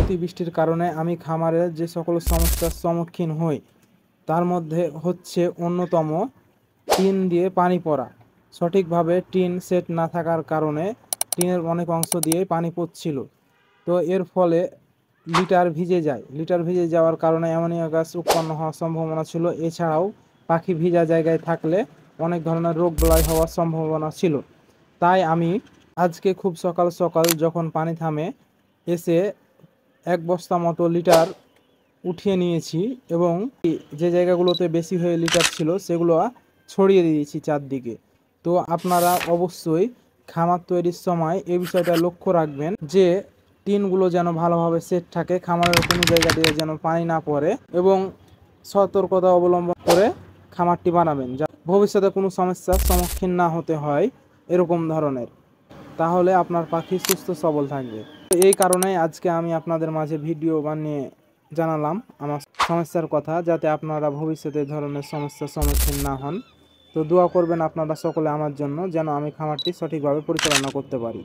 অতিবৃষ্টির কারণে আমি খামারে যে সকল সমস্যার সম্মুখীন হই তার মধ্যে হচ্ছে অন্যতম টিন দিয়ে পানি পড়া। সঠিকভাবে টিন সেট না থাকার কারণে টিনের অনেক অংশ দিয়ে পানি পড়ছিল। তো এর ফলে লিটার ভিজে যায়। লিটার ভিজে যাওয়ার কারণে অ্যামোনিয়া গ্যাস উৎপন্ন হওয়ার সম্ভাবনা ছিল। এছাড়াও পাখি ভিজা জায়গায় থাকলে অনেক ধরনের রোগ বালাই হওয়ার সম্ভাবনা ছিল। তাই আমি আজকে খুব সকাল সকাল যখন পানি থামে এসে এক বস্তা মতো লিটার উঠিয়ে নিয়েছি এবং যে জায়গাগুলোতে বেশি হয়ে লিটার ছিল সেগুলো ছড়িয়ে দিয়েছি চারদিকে। তো আপনারা অবশ্যই খামার তৈরির সময় এই বিষয়টা লক্ষ্য রাখবেন যে টিনগুলো যেন ভালোভাবে সেট থাকে, খামারের কোনো জায়গা দিয়ে যেন পানি না পড়ে এবং সতর্কতা অবলম্বন করে খামারটি বানাবেন যা ভবিষ্যতে কোনো সমস্যার সম্মুখীন না হতে হয় এরকম ধরনের। তাহলে আপনার পাখি সুস্থ সবল থাকবে। এই কারণেই আজকে আমি আপনাদের মাঝে ভিডিও বানিয়ে জানালাম আমার সমস্যার কথা, যাতে আপনারা ভবিষ্যতে ধরনের সমস্যার সম্মুখীন না হন। তো দোয়া করবেন আপনারা সকলে আমার জন্য, যেন আমি খামারটি সঠিকভাবে পরিচালনা করতে পারি।